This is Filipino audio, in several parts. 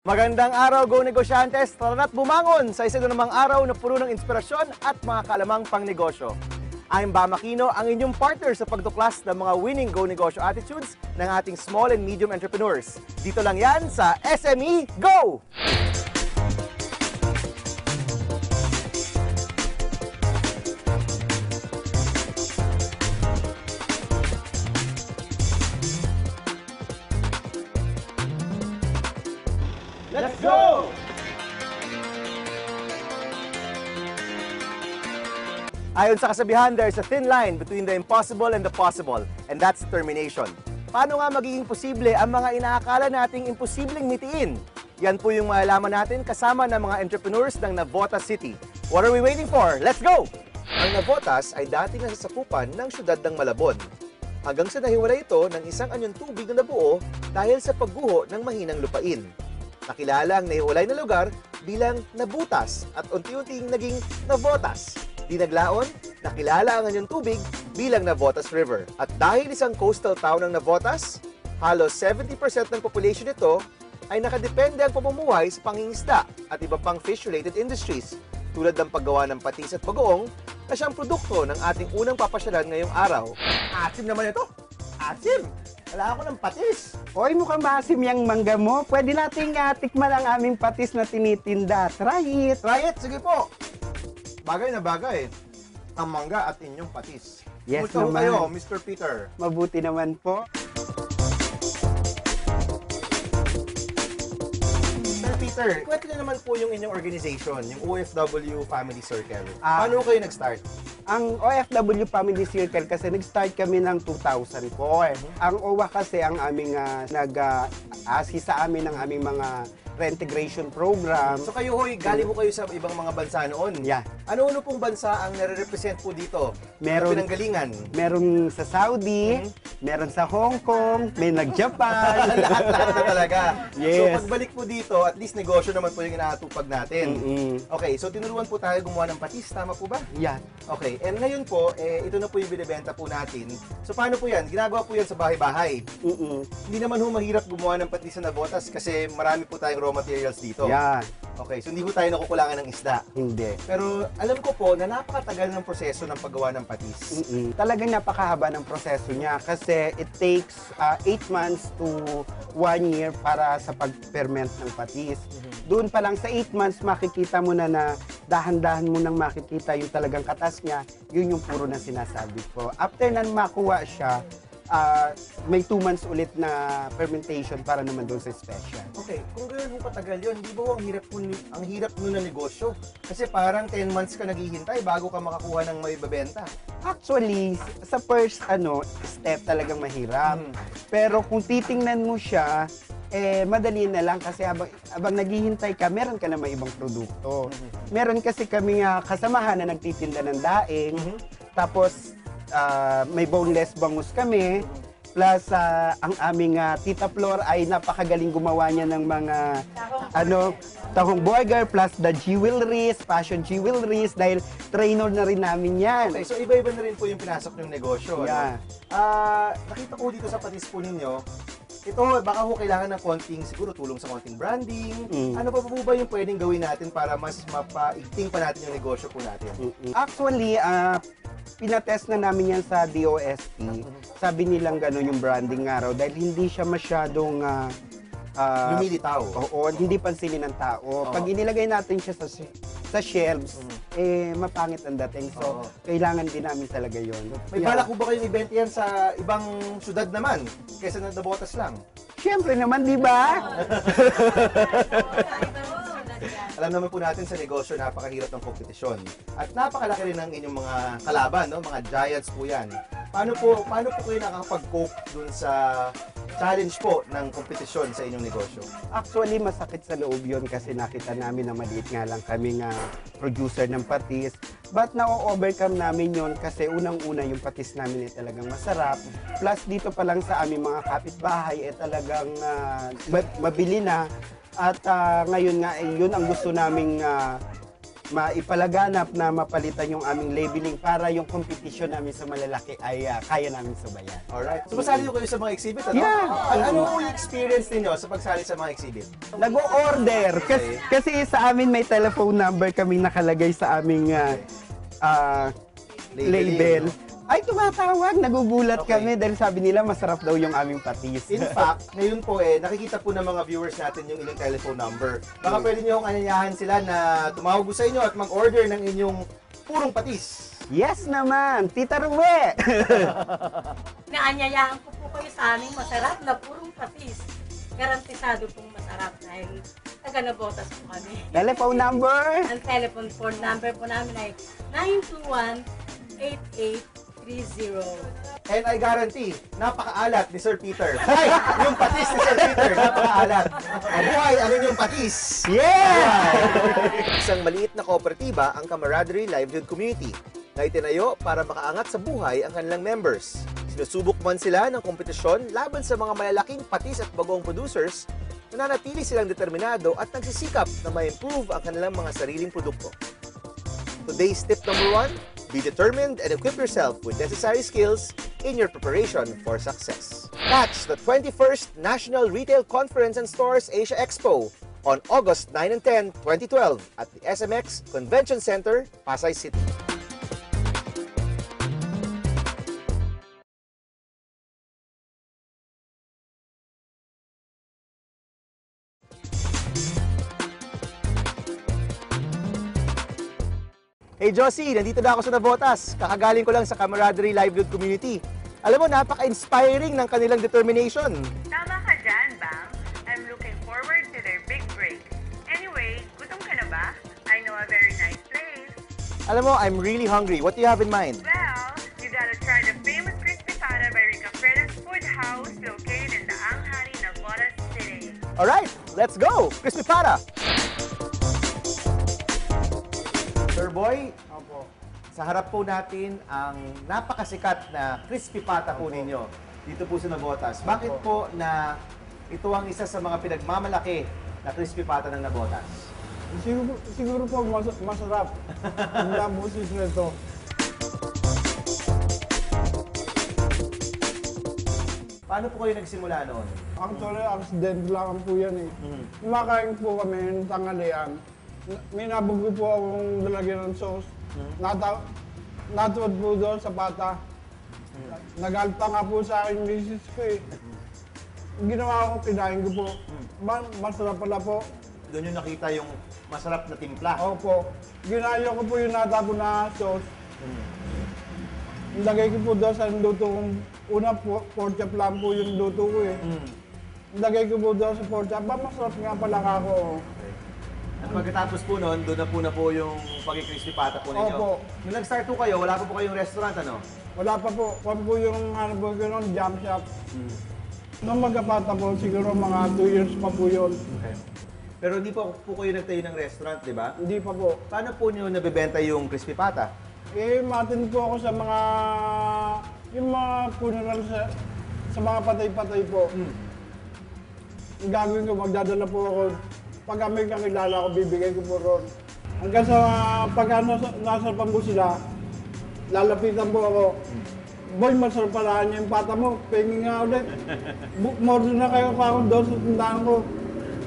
Magandang araw, Go Negosyantes! Tara't bumangon sa isa na namang araw na puno ng inspirasyon at mga kalamang pangnegosyo. I'm Bam Aquino, ang inyong partner sa pagtuklas ng mga winning Go Negosyo attitudes ng ating small and medium entrepreneurs. Dito lang yan sa SME Go! Let's go! Ayon sa kasabihan, there's a thin line between the impossible and the possible, and that's determination. Paano nga magiging posible ang mga inaakala nating imposibleng mitiin? Yan po yung malalaman natin kasama ng mga entrepreneurs ng Navotas City. What are we waiting for? Let's go! Ang Navotas ay dating nasasakupan ng syudad ng Malabon. Hanggang sa nahiwala ito ng isang anyong tubig na nabuo dahil sa pagguho ng mahinang lupain. Nakilala ang nahiwalay na lugar bilang Nabutas at unti-unting naging Navotas. Di naglaon, nakilala ang anyong tubig bilang Navotas River. At dahil isang coastal town ng Navotas, halos 70% ng population nito ay nakadepende ang pamumuhay sa pangingisda at iba pang fish-related industries tulad ng paggawa ng patis at bagoong na siyang produkto ng ating unang papasyalan ngayong araw. Asim naman ito! Asim! Wala ako ng patis! Hoy, mukhang maasim yung mangga mo. Pwede nating tikman ang aming patis na tinitinda. Try it! Try it! Sige po! Bagay na bagay. Ang mangga at inyong patis. Yes Kumusta ho naman. kayo, Mr. Peter? Mabuti naman po. Sir Peter, kwento niyo naman po yung inyong organization, yung OFW Family Circle. Ah. Paano kayo nag-start? Ang OFW Family Circle kasi nag-start kami ng 2004. Ang OWA kasi ang aming nag-assist sa amin ng aming mga reintegration program. So kayo hoy, galing po kayo sa ibang mga bansa noon. Yeah. Ano-ano pong bansa ang nare-represent po dito? Meron- Ang pinanggalingan. Meron sa Saudi, meron sa Hong Kong, may nag-Japan. Lahat-lahat na talaga. So Yes. pagbalik po dito, at least negosyo naman po yung inaatupag natin. Mm-mm. Okay, so tinuruan po tayo gumawa ng patis, tama po ba? Yeah. Okay, and ngayon po, ito na po yung binibenta po natin. So paano po yan? Ginagawa po yan sa bahay-bahay. Mm-mm. Hindi naman ho mahirap gumawa ng patis na Navotas kasi marami po tayong raw materials dito. Yeah. Okay, so hindi po tayo nakukulangan ng isda. Hindi. Pero alam ko po na napakatagal ng proseso ng paggawa ng patis. Talagang napakahaba ng proseso niya kasi it takes 8 months to 1 year para sa pag-ferment ng patis. Doon pa lang sa 8 months makikita mo na dahan-dahan mo nang makikita yung talagang katas niya, yun yung puro na sinasabi ko. After nan makuha siya, may 2 months ulit na fermentation para naman doon sa special. Okay, kung gano'n po katagal yun, di ba ang hirap nun na negosyo? Kasi parang 10 months ka naghihintay bago ka makakuha ng may babenta. Actually, sa first step talagang mahirap. Pero kung titingnan mo siya, madali na lang kasi habang naghihintay ka, meron ka na may ibang produkto. Meron kasi kami kasamahan na nagtitinda ng daing, tapos may boneless bangus kami, plus ang aming Tita Flor ay napakagaling gumawa niya ng mga tahong burger plus the jewelries, fashion jewelries dahil trainer na rin namin yan. Okay, so iba-iba na rin po yung pinasok ng negosyo. Yeah. Nakita ko dito sa patis po ninyo, ito baka ho kailangan ng konting, siguro tulong sa konting branding. Ano pa po ba yung pwedeng gawin natin para mas mapaigting pa natin yung negosyo po natin? Actually, pinatest na namin yan sa DOST. Sabi nilang gano'n yung branding nga raw dahil hindi siya masyadong Lumilitaw. Oo, hindi pansinin ng tao. Pag inilagay natin siya sa shelves, mapangit ang dating. So, kailangan din namin talaga yun. May balak po ba kayong event yan sa ibang syudad naman kaysa na Navotas lang? Siyempre naman, di ba? Alam naman po natin sa negosyo, napakahirap ng kompetisyon. At napakalaki rin ng inyong mga kalaban, no? Mga giants po yan. Paano po kayo nakakapag-cope dun sa challenge po ng kompetisyon sa inyong negosyo? Actually, masakit sa loob yun kasi nakita namin na maliit nga lang kaming producer ng patis. But na-overcome namin yun kasi unang-una yung patis namin ay talagang masarap. Plus dito pa lang sa aming mga kapitbahay ay talagang mabili na. At ngayon nga, yun ang gusto naming maipalaganap na mapalitan yung aming labeling para yung competition namin sa malalaki ay kaya namin subayan. Alright. So, masali kayo sa mga exhibit, ano? Yeah. Ano po yung experience ninyo sa pagsali sa mga exhibit? Nag-o-order. Kasi sa amin may telephone number kami nakalagay sa aming label. Ay, tumatawag. Nagugulat Okay. kami dahil sabi nila masarap daw yung aming patis. In fact, ngayon po nakikita po ng mga viewers natin yung inyong telephone number. Baka Hmm. pwede nyo kong anyayahan sila na tumawag po sa inyo at mag-order ng inyong purong patis. Yes naman, Tita Ruwe! Naanyayahan ko po kayo sa aming masarap na purong patis. Garantisado pong masarap dahil taga-Nabotas po kami. Telephone number? Ang telephone phone number po namin ay 921-8830. And I guarantee, napakaalat ni Sir Peter. Ay, yung patis ni Sir Peter, napakaalat. Mabuhay ang inyong patis! Yeah! Isang maliit na kooperatiba ang Camaraderie Livelihood Community na itinayo para makaangat sa buhay ang kanilang members. Sinusubok man sila ng kompetisyon laban sa mga malalaking patis at bagong producers, nananatili silang determinado at nagsisikap na ma-improve ang kanilang mga sariling produkto. Today's tip number 1, be determined and equip yourself with necessary skills in your preparation for success. Catch the 21st National Retail Conference and Stores Asia Expo on August 9 and 10, 2012 at the SMX Convention Center, Pasay City. Hey Josie, nandito na ako sa Navotas. Kakagaling ko lang sa Camaraderie Livelihood Community. Alam mo, napaka-inspiring ng kanilang determination. Tama ka dyan, Bang. I'm looking forward to their big break. Anyway, gutom ka na ba? I know a very nice place. Alam mo, I'm really hungry. What do you have in mind? Well, you gotta try the famous crispy pata by Rica Freda's Food House located in the Anghari, Navotas City. Alright, let's go! Crispy Pata! Sir Boy, Opo. sa harap po natin ang napakasikat na crispy pata po ninyo dito po sa Navotas. Bakit po na ito ang isa sa mga pinagmamalaki na crispy pata ng Navotas? Siguro po masarap. Ang labusis nito. Paano po kayo nagsimula noon? Actually, accident lang po yan eh. Kumakain po kami ng tanghalian. May nabog po akong lalagyan ng sauce. Natuwad po doon sa pata. Nagalta nga po sa akin yung misis ko eh. Ginawa ko, kinain ko po. Masarap pala po. Doon yung nakita yung masarap na timpla. Opo. Ginaya ko po yung natapon na sauce. Lagay ko po doon sa luto kong una po, pork chop lang po yung luto ko eh. Lagay ko po doon sa pork chop. Masarap nga pala ako. At pagkatapos po noon, doon na po yung pag-crispy pata po ninyo. Opo. Nung nag-start po kayo, wala pa po kayong restaurant, ano? Wala pa po. Kung po yung po yun, jam shop. Nung magkapata po, siguro mga 2 years pa po yun. Okay. Pero hindi po kayo nagtayo ng restaurant, di ba? Hindi pa po. Paano po nyo nabibenta yung crispy pata? Eh, matin po ako sa mga, yung mga funeral sa mga patay-patay po. Ang gagawin ko, magdadala po ako. Pag may kakilala ko, bibigay ko po ron. Hanggang sa pag nasa pambo sila, lalapitan po ako. Boy, masarap pala niya yung pata mo. Pengi nga ulit. More na kayo pa ako doon sa tindahan ko.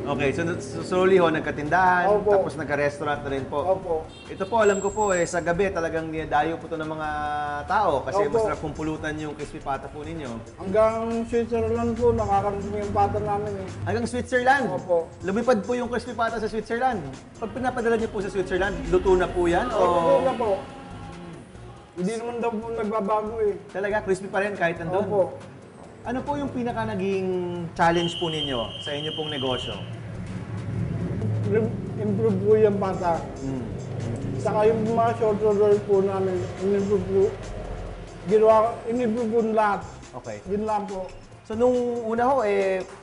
Okay, so slowly ho, nagkatindahan, Opo. tapos nagka-restaurant na rin po. Opo. Ito po, alam ko po, sa gabi talagang dinadayo po ito ng mga tao kasi Opo. masarap pong pulutan yung crispy pata po ninyo. Hanggang Switzerland po, nakakarating yung pata namin eh. Hanggang Switzerland. Opo. Lumipad po yung crispy pata sa Switzerland. Pag pinapadala niyo po sa Switzerland, luto na po yan? Oo O na po. Hindi naman daw po nagbabago eh. talaga crispy pa rin kahit nandun? Opo. Ano po yung pinaka naging challenge po ninyo sa inyo pong negosyo? Improve po yung pata. Saka yung mga short order po namin, in-improve po. In-improve po lahat. Okay. Yun lang po. So nung una ho,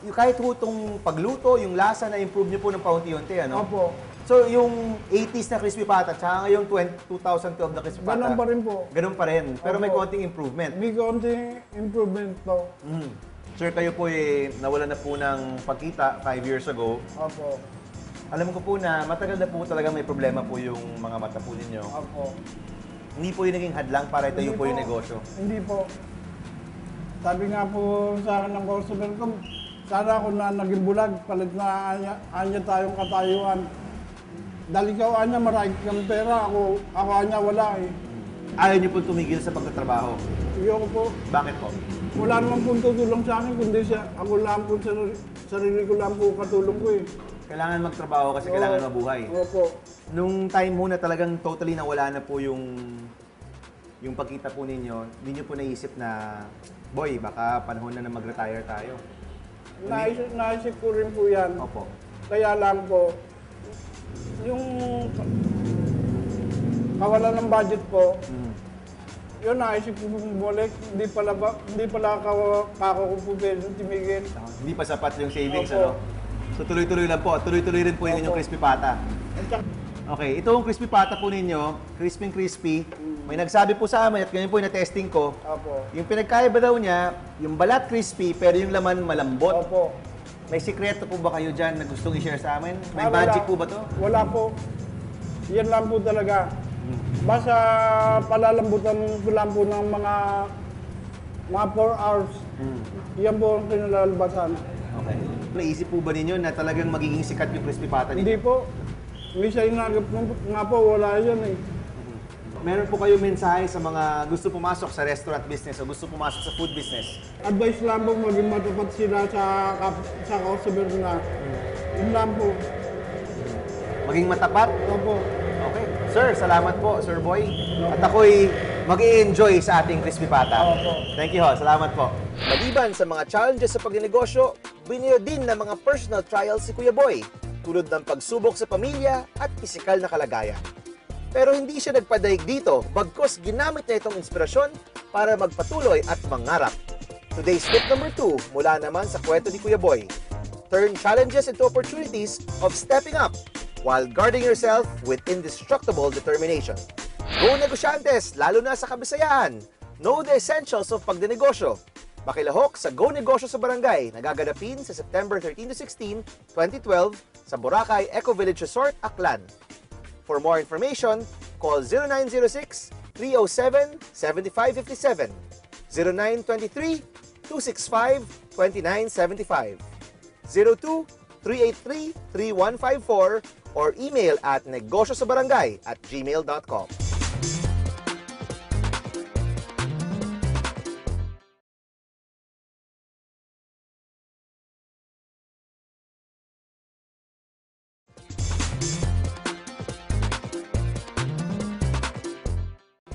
yung kahit ho itong pagluto, yung lasa na improve niyo po ng paunti-unti, ano? Opo. So yung 80s na crispy pata, tsaka ngayong 2012 na crispy pata. Ganun pa rin po. Ganun pa rin, pero may Opo. konting improvement. May konting improvement po. Sir, kayo po nawalan na po ng pagkita 5 years ago. Opo. Alam ko po na matagal na po talaga may problema po yung mga mata po ninyo. Opo. Hindi po yung naging hadlang para itayo Hindi po yung negosyo. Hindi po. Sabi nga po sa akin ng customer ko, sana ako na naging bulag, palit na anya tayong katayuan. Dahil ikaw anya, marami kang pera, ako anya wala eh. Ayaw niyo po tumigil sa pagtatrabaho. Ayoko po. Bakit po? Wala naman po tutulong sa akin, kundi ako lang po, sarili ko lang po katulong ko eh. Kailangan magtrabaho kasi kailangan mabuhay. Opo. Nung time mo na talagang totally nawala na po yung pagkita po ninyo, hindi niyo po naisip na, boy, baka panahon na mag-retire tayo. Naisip ko rin po yan. Opo. Kaya lang po, yung kawalan ng budget po, yun naisip ko bumalik, hindi pala kako ko po pwede tumigil. Hindi pa sapat yung savings, Opo. ano? So tuloy-tuloy lang po. Tuloy-tuloy rin po yung inyong Opo. crispy pata. At saka, Okay, itong crispy pata po ninyo, crispy. May nagsabi po sa amin at ganyan po yung na-testing ko. opo. Yung pinagkaiba daw niya, yung balat crispy pero yung laman malambot. Opo. May sikreto po ba kayo dyan na gustong i-share sa amin? May Ah, wala. magic po ba to? Wala po. Yan lang po talaga. Basta palalambutan ko lang po ng mga 4 hours. Yan po ang kinalalabasan. Okay. Naisip po ba ninyo na talagang magiging sikat yung crispy pata ninyo? Hindi po. Minsan inagap nga po, wala yan eh. Meron po kayo mensahe sa mga gusto pumasok sa restaurant business o gusto pumasok sa food business? Advice lang po maging matapat sila sa customer na. Yun lang po. Maging matapat? Opo. Okay. Sir, salamat po, Sir Boy. At ako'y mag-i-enjoy sa ating crispy pata. Opo. Thank you ho. Salamat po. Maliban sa mga challenges sa pagnegosyo, biniyo din ng mga personal trials si Kuya Boy, tulad ng pagsubok sa pamilya at pisikal na kalagayan. Pero hindi siya nagpadaig dito, bagkus ginamit niya itong inspirasyon para magpatuloy at mangarap. Today's tip number 2 mula naman sa kwento ni Kuya Boy. Turn challenges into opportunities of stepping up while guarding yourself with indestructible determination. Go Negosyantes, lalo na sa Kabisayaan. Know the essentials of pagdinegosyo. Makilahok sa Go Negosyo sa Barangay, nagaganapin sa September 13 to 16, 2012 sa Boracay Eco Village Resort, Aklan. For more information, call 0906-307-7557, 0923-265-2975, 02-383-3154, or email at negosyosabarangay@gmail.com.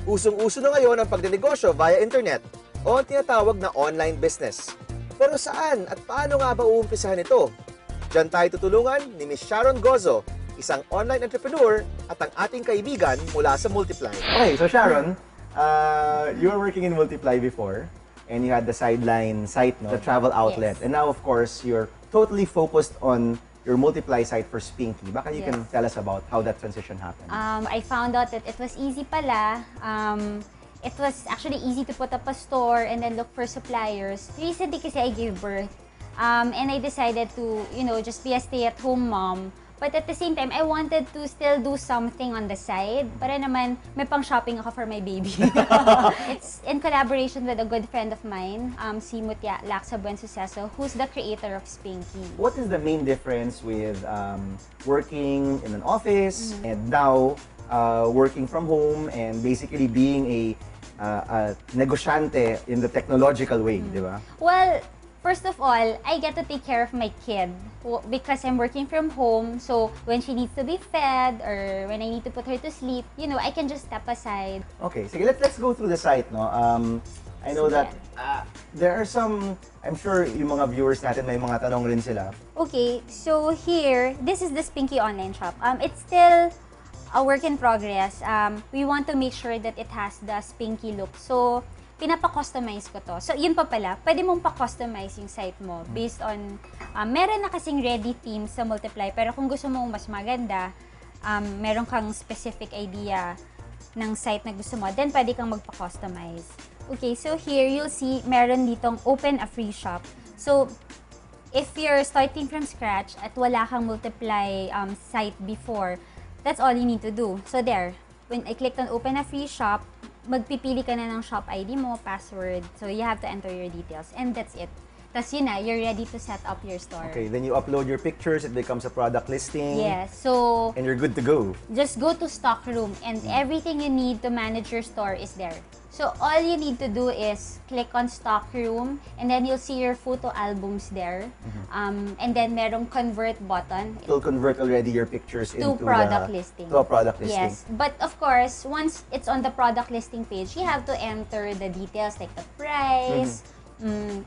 Usong-uso na ngayon ang pagdinegosyo via internet o ang tinatawag na online business. Pero saan at paano nga ba uumpisahan ito? Diyan tayo tutulungan ni Ms. Sharon Gozo, isang online entrepreneur at ang ating kaibigan mula sa Multiply. Okay, so Sharon, you were working in Multiply before and you had the sideline site, no? The travel outlet. Yes. And now, of course, you're totally focused on your Multiply site for Spinky. Baka you can Yes. tell us about how that transition happened. I found out that it was easy pala. It was actually easy to put up a store and then look for suppliers. Recently kasi I gave birth. And I decided to, just be a stay-at-home mom. But at the same time, I wanted to still do something on the side para naman may pang-shopping ako for my baby. It's in collaboration with a good friend of mine, si Mutya Laksa Buen Suceso, who's the creator of Spinky. What is the main difference with working in an office and now working from home and basically being a negosyante in the technological way, di ba? Well, first of all, I get to take care of my kid because I'm working from home. So when she needs to be fed or when I need to put her to sleep, I can just step aside. Okay, sige, let's go through the site, no? I know that there are some, I'm sure yung mga viewers natin may mga tanong rin sila. Okay, so here, this is the Spinky online shop. It's still a work in progress. We want to make sure that it has the Spinky look. So, pinapa-customize ko to. So, yun pa pala, pwede mong pa-customize yung site mo based on, meron na kasing ready themes sa Multiply, pero kung gusto mong mas maganda, meron kang specific idea ng site na gusto mo, then pwede kang magpa-customize. Okay, so here you'll see, meron ditong open a free shop. So, if you're starting from scratch at wala kang multiply site before, that's all you need to do. So there, when I clicked on open a free shop, magpipili ka na ng shop ID mo, password. So you have to enter your details and that's it. Tapos yun na, you're ready to set up your store. Okay, then you upload your pictures, it becomes a product listing. Yes, so And you're good to go. just go to stock room and everything you need to manage your store is there. So all you need to do is click on stock room and then you'll see your photo albums there. And then merong convert button It'll convert already your pictures to into product the, listing. To a product listing. Yes, but of course, once it's on the product listing page, you have to enter the details like the price,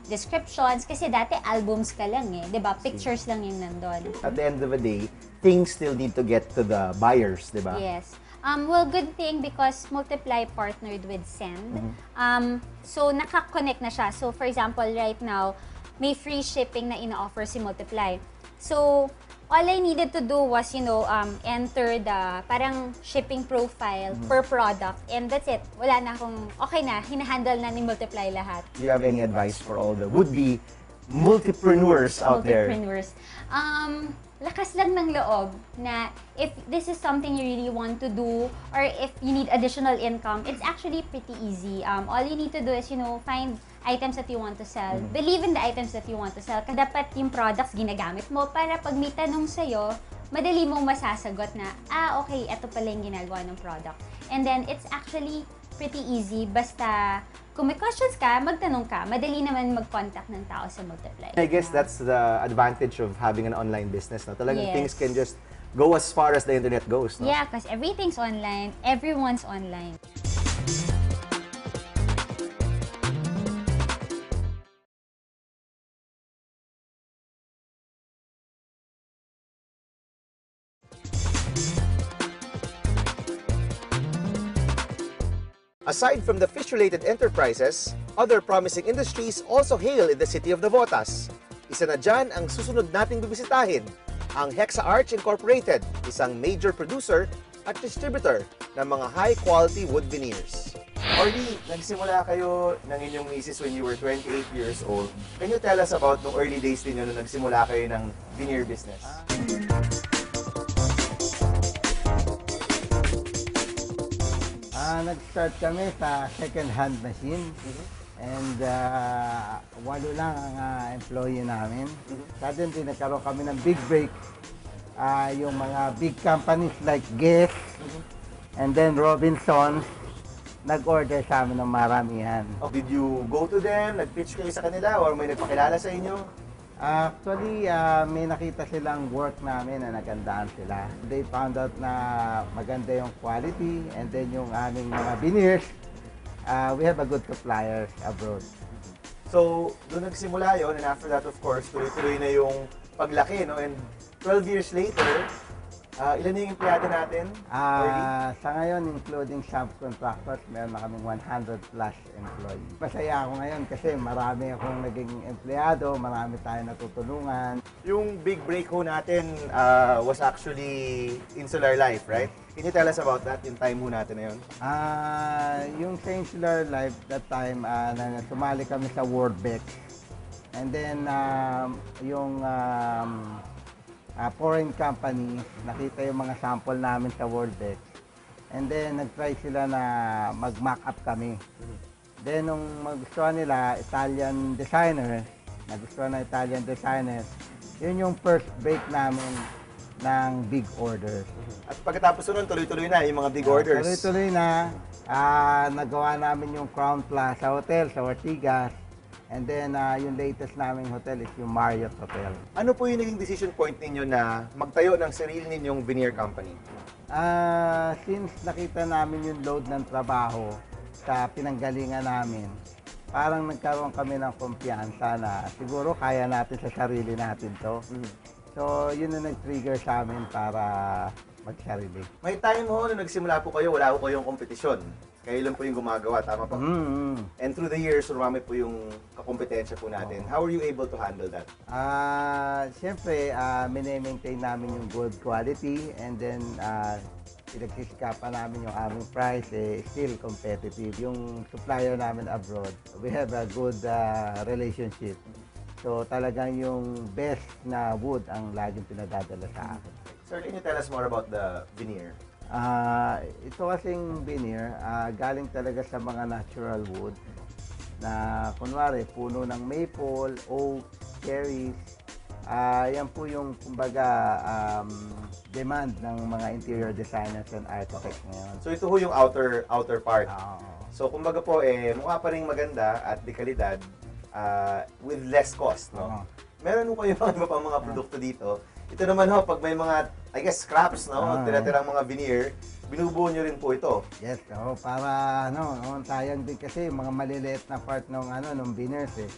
descriptions, kasi dati albums ka lang eh, 'di ba? Pictures lang yung nandun. At the end of the day, things still need to get to the buyers, di ba? Yes. Well, good thing because Multiply partnered with Send. So, naka-connect na siya. So, for example, right now, may free shipping na ina-offer si Multiply. So, all I needed to do was, enter the parang shipping profile per product. And that's it. Wala na akong, okay na, hinahandle na ni Multiply lahat. Do you have any advice for all the would-be multipreneurs out there? Multipreneurs. Lakas lang ng loob na if this is something you really want to do or if you need additional income, it's actually pretty easy. All you need to do is, find items that you want to sell. Believe in the items that you want to sell. Kasi dapat yung products ginagamit mo para pag may tanong sa'yo, madali mong masasagot na, okay, ito pala yung ginagawa ng product. And then, it's actually pretty easy. Basta, kung may questions ka, magtanong ka. Madali naman mag-contact ng tao sa Multiply. I guess that's the advantage of having an online business. No? Talagang Yes. things can just go as far as the internet goes. No? Yeah, because everything's online. Everyone's online. Aside from the fish-related enterprises, other promising industries also hail in the city of Navotas. Isa na dyan ang susunod nating bibisitahin, ang Hexa Arch Incorporated, isang major producer at distributor ng mga high-quality wood veneers. Orly, nagsimula kayo ng inyong misis when you were 28 years old. Can you tell us about the early days din nung nagsimula kayo ng veneer business? Nag-start kami sa second-hand machine. And walo lang ang employee namin. Suddenly, nagkaroon kami ng big break. Yung mga big companies like Guess and then Robinsons, nag-order sa amin ng maramihan. Did you go to them? Nag-pitch kayo sa kanila or may nagpakilala sa inyo? Actually, may nakita silang work namin na nagandaan sila. They found out na maganda yung quality and then yung aming mga veneers, we have a good suppliers abroad. So, doon nagsimula yon, and after that, of course, tuloy-tuloy na yung paglaki, no? And 12 years later, ilan na yung empleyado natin? Orly? Sa ngayon, including subcontractors, meron na kaming 100 plus employees. Masaya ako ngayon kasi marami akong naging empleyado, marami tayong natutulungan. Yung big break ho natin was actually Insular Life, right? Can you tell us about that, yung time ho natin na yun? Yung sa Insular Life, that time, sumali kami sa World Bex. And then, yung foreign company, nakita yung mga sample namin sa World Bex. And then, nag-try sila na mag-mock up kami. Then, nung magustuhan nila, Italian designer, yun yung first break namin ng big orders. At pagkatapos nun, tuloy-tuloy na yung mga big orders. Tuloy-tuloy na, nagawa namin yung Crown Plaza Hotel sa Ortigas. And then, yung latest naming hotel is yung Marriott Hotel. Ano po yung naging decision point ninyo na magtayo ng sarili ninyong veneer company? Since nakita namin yung load ng trabaho sa pinanggalingan namin, parang nagkaroon kami ng kumpiyansa na siguro kaya natin sa sarili natin to. So, yun na nag-trigger sa amin para magsarili. May time ho, nung nagsimula po kayo, wala po kayong kompetisyon. Kayo lang po yung gumagawa, tama po? And through the years, rumami po yung kakompetensya po natin. How are you able to handle that? Siyempre, maintain namin yung good quality and then pinagsisikapan namin yung aming price, still competitive. Yung supplier namin abroad, we have a good relationship. So talagang yung best na wood ang laging pinadadala sa akin. Sir, can you tell us more about the veneer? Ito kasing veneer, galing talaga sa mga natural wood na kunwari puno ng maple, oak, cherries. Yan po yung kumbaga demand ng mga interior designers and architects ngayon. So ito ho yung outer part. Oo. So kumbaga po mukha pa rin maganda at de kalidad with less cost, no? Oo. Meron ho kayo mga iba pang mga produkto dito. Ito naman ho, pag may mga, I guess, scraps, no? Tira-tirang mga veneer, binubuo nyo rin po ito. Yes, para sayang din kasi mga maliliit na part ng veneers eh.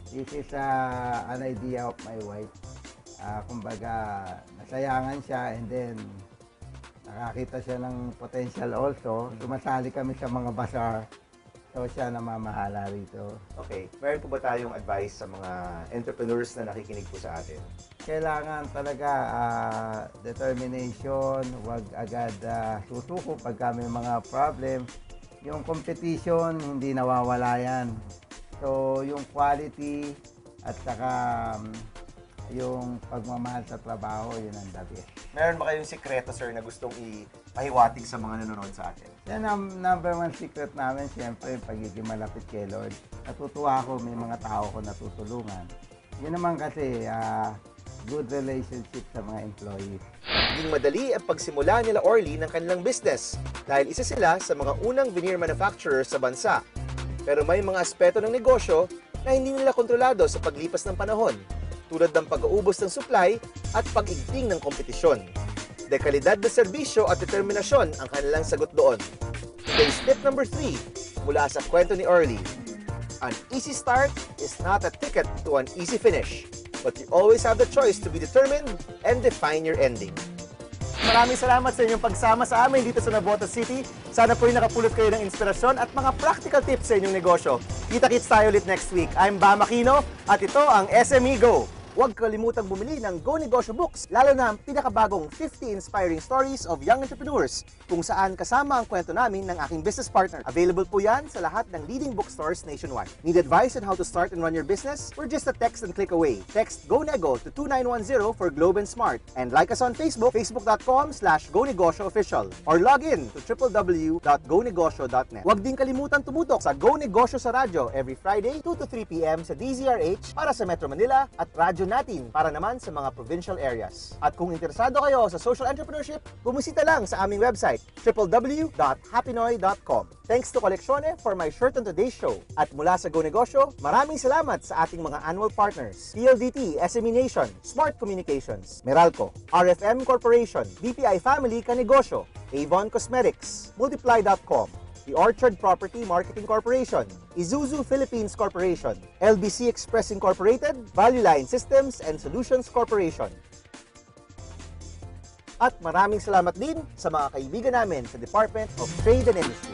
This is an idea of my wife. Kumbaga, nasayangan siya and then nakakita siya ng potential also. Sumasali kami sa mga bazaar. So siya namamahala rito. Okay. Meron po ba tayong advice sa mga entrepreneurs na nakikinig po sa atin? Kailangan talaga determination, huwag agad susuko pagka may mga problem. Yung competition, hindi nawawala yan. So yung quality at saka yung pagmamahal sa trabaho, yun ang the best. Meron ba kayong sikreto, sir, na gustong ipahiwatig sa mga nanonood sa atin? Yan ang number one secret namin, siyempre, pagiging malapit kay Lord. Natutuwa ako, may mga tao ko natutulungan. Yun naman kasi, good relationship sa mga employees. Naging madali ang pagsimula nila Orly ng kanilang business dahil isa sila sa mga unang veneer manufacturers sa bansa. Pero may mga aspeto ng negosyo na hindi nila kontrolado sa paglipas ng panahon, tulad ng pag-uubos ng supply at pag-igting ng kompetisyon. Dekalidad na serbisyo at determinasyon ang kanilang sagot doon. Today's tip number 3, mula sa kwento ni Orly. An easy start is not a ticket to an easy finish, but you always have the choice to be determined and define your ending. Maraming salamat sa inyong pagsama sa amin dito sa Navotas City. Sana po'y nakapulot kayo ng inspirasyon at mga practical tips sa inyong negosyo. Kita-kits tayo ulit next week. I'm Bam Aquino at ito ang SME Go. Huwag kalimutang bumili ng Go Negosyo Books, lalo na ang pinakabagong 50 Inspiring Stories of Young Entrepreneurs, kung saan kasama ang kwento namin ng aking business partner. Available po yan sa lahat ng leading bookstores nationwide. Need advice on how to start and run your business? We're just a text and click away. Text GoNego to 2910 for Globe and Smart. And like us on Facebook, facebook.com/GoNegosyoOfficial. Or log in to www.gonegosyo.net. Huwag din kalimutan tumutok sa Go Negosyo sa radyo every Friday, 2 to 3 p.m. sa DZRH para sa Metro Manila at radyo natin para naman sa mga provincial areas. At kung interesado kayo sa social entrepreneurship, bumisita lang sa aming website, www.happynoy.com. Thanks to Coleccione for my shirt on today's show. At mula sa Go Negosyo, maraming salamat sa ating mga annual partners, PLDT, SME Nation, Smart Communications, Meralco, RFM Corporation, BPI Family Kanegosyo, Avon Cosmetics, Multiply.com, The Orchard Property Marketing Corporation, Isuzu Philippines Corporation, LBC Express Incorporated, Value Line Systems and Solutions Corporation. At maraming salamat din sa mga kaibigan namin sa Department of Trade and Industry.